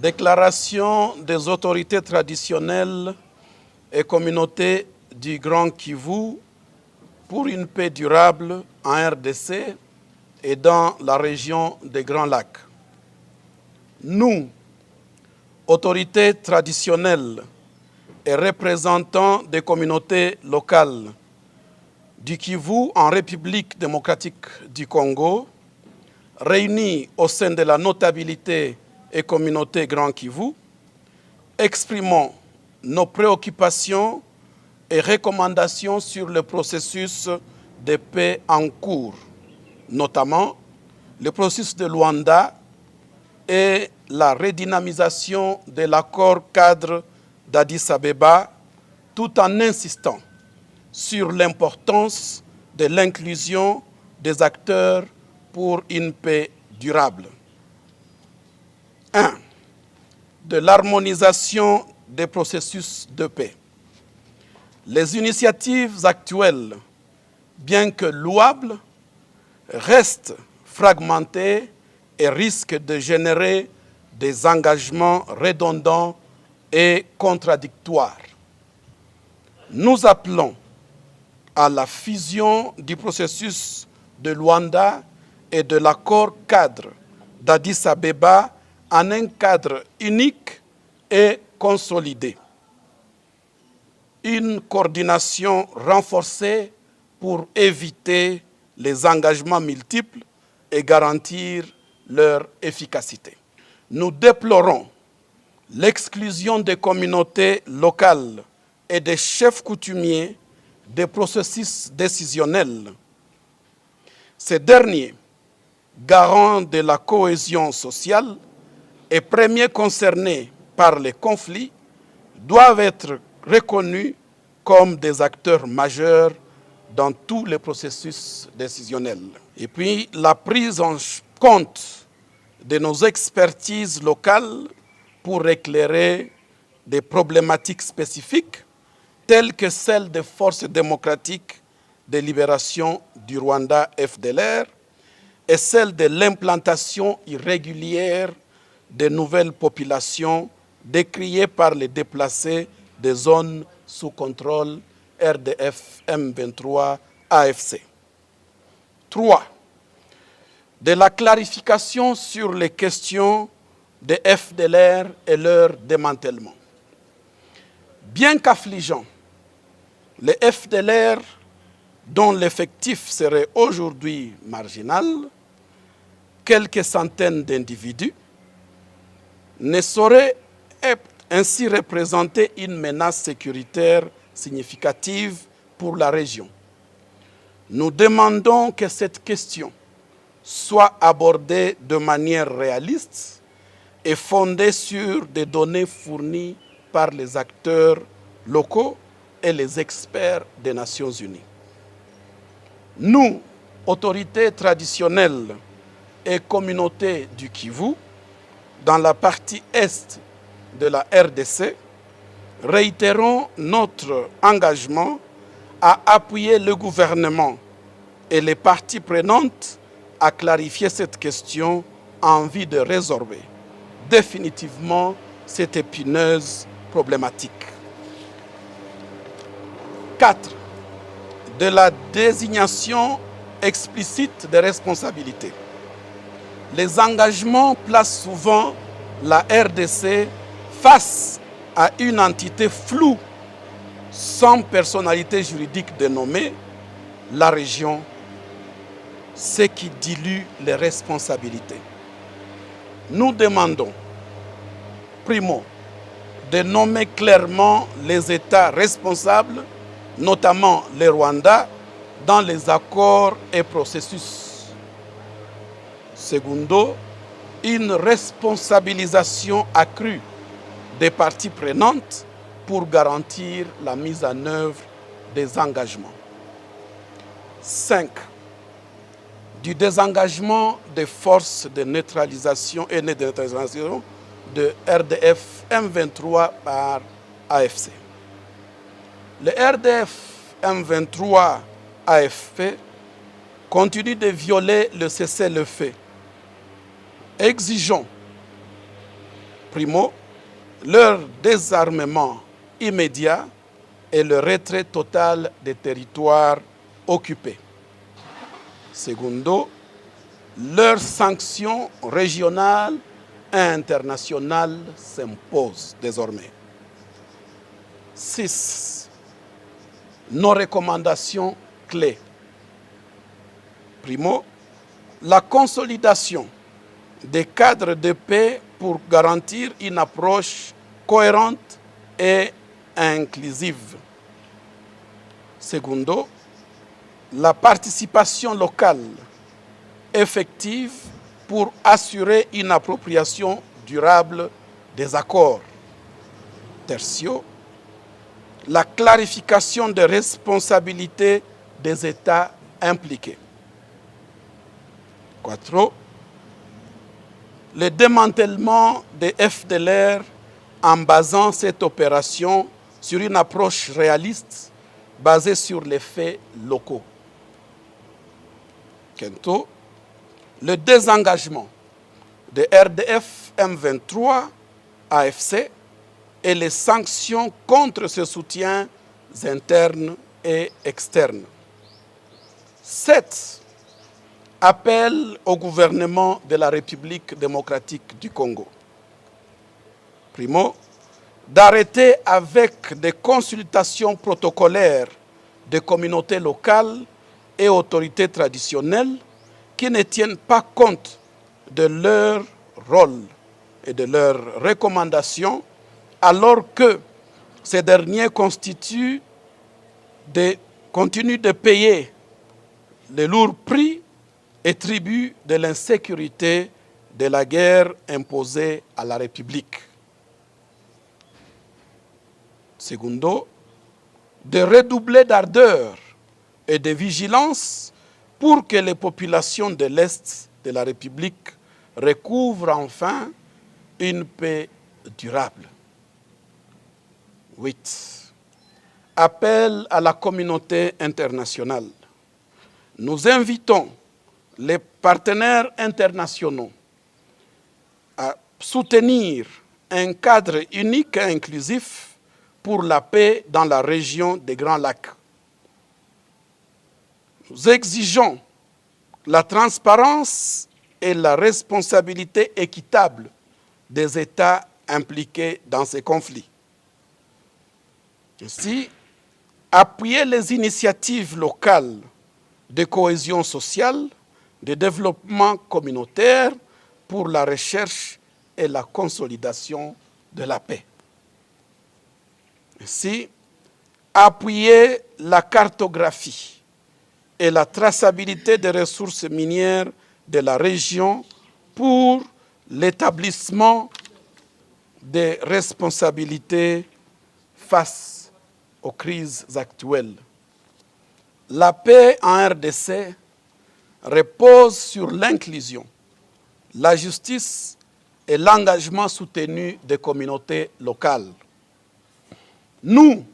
Déclaration des autorités traditionnelles et communautés du Grand Kivu pour une paix durable en RDC et dans la région des Grands Lacs. Nous, autorités traditionnelles et représentants des communautés locales du Kivu en République démocratique du Congo, réunis au sein de la notabilité et communauté Grand Kivu, exprimons nos préoccupations et recommandations sur le processus de paix en cours, notamment le processus de Luanda et la redynamisation de l'accord cadre d'Addis Abeba, tout en insistant sur l'importance de l'inclusion des acteurs pour une paix durable. 1. De l'harmonisation des processus de paix. Les initiatives actuelles, bien que louables, restent fragmentées et risquent de générer des engagements redondants et contradictoires. Nous appelons à la fusion du processus de Luanda et de l'accord cadre d'Addis Abeba en un cadre unique et consolidé. Une coordination renforcée pour éviter les engagements multiples et garantir leur efficacité. Nous déplorons l'exclusion des communautés locales et des chefs coutumiers des processus décisionnels. Ces derniers, garants de la cohésion sociale et premiers concernés par les conflits, doivent être reconnus comme des acteurs majeurs dans tous les processus décisionnels. Et puis, la prise en compte de nos expertises locales pour éclairer des problématiques spécifiques telles que celles des forces démocratiques de libération du Rwanda FDLR et celle de l'implantation irrégulière de nouvelles populations décriées par les déplacés des zones sous contrôle RDF M23 AFC. 3. De la clarification sur les questions des FDLR et leur démantèlement. Bien qu'affligeant, les FDLR, dont l'effectif serait aujourd'hui marginal, quelques centaines d'individus, ne sauraient ainsi représenter une menace sécuritaire significative pour la région. Nous demandons que cette question soit abordée de manière réaliste et fondée sur des données fournies par les acteurs locaux et les experts des Nations Unies. Nous, autorités traditionnelles et communautés du Kivu, dans la partie est de la RDC, réitérons notre engagement à appuyer le gouvernement et les parties prenantes à clarifier cette question en vue de résorber définitivement cette épineuse problématique. 4. De la désignation explicite des responsabilités. Les engagements placent souvent la RDC face à une entité floue, sans personnalité juridique dénommée, la région, ce qui dilue les responsabilités. Nous demandons, primo, de nommer clairement les États responsables, notamment le Rwanda, dans les accords et processus. Secondo, une responsabilisation accrue des parties prenantes pour garantir la mise en œuvre des engagements. 5. Du désengagement des forces de neutralisation et de neutralisation de RDF M23 par AFC. Le RDF M23 AFP continue de violer le cessez-le-feu. Exigeons Primo, leur désarmement immédiat et le retrait total des territoires occupés. Secondo, leurs sanctions régionales et internationales s'imposent désormais. 6. Nos recommandations clés. Primo, la consolidation des cadres de paix pour garantir une approche cohérente et inclusive. Secondo, la participation locale effective pour assurer une appropriation durable des accords. Tertio, la clarification des responsabilités des États impliqués. Quattro, le démantèlement des FDLR en basant cette opération sur une approche réaliste basée sur les faits locaux. Quinto, le désengagement de RDF M23 AFC et les sanctions contre ses soutiens internes et externes. 7. Appel au gouvernement de la République démocratique du Congo. Primo, d'arrêter avec des consultations protocolaires des communautés locales et autorités traditionnelles qui ne tiennent pas compte de leur rôle et de leurs recommandations, alors que ces derniers continuent de payer les lourds prix et tribut de l'insécurité de la guerre imposée à la République. Secondo, de redoubler d'ardeur et de vigilance pour que les populations de l'Est de la République recouvrent enfin une paix durable. 8. Appel à la communauté internationale. Nous invitons les partenaires internationaux à soutenir un cadre unique et inclusif pour la paix dans la région des Grands Lacs. Nous exigeons la transparence et la responsabilité équitable des États impliqués dans ces conflits. Ainsi, appuyer les initiatives locales de cohésion sociale, de développement communautaire pour la recherche et la consolidation de la paix. Ainsi, appuyer la cartographie et la traçabilité des ressources minières de la région pour l'établissement des responsabilités face aux crises actuelles. La paix en RDC repose sur l'inclusion, la justice et l'engagement soutenu des communautés locales. Nous,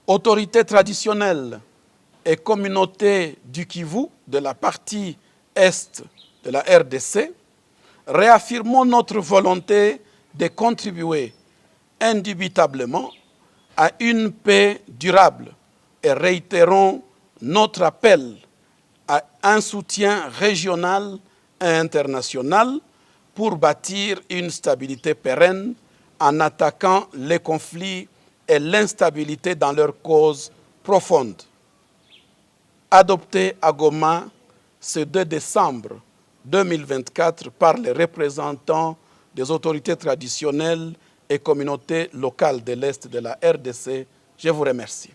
autorités traditionnelles et communautés du Kivu, de la partie est de la RDC, réaffirmons notre volonté de contribuer indubitablement à une paix durable et réitérons notre appel à un soutien régional et international pour bâtir une stabilité pérenne en attaquant les conflits et l'instabilité dans leurs causes profondes. Adopté à Goma ce 2 décembre 2024 par les représentants des autorités traditionnelles et communautés locales de l'Est de la RDC, je vous remercie.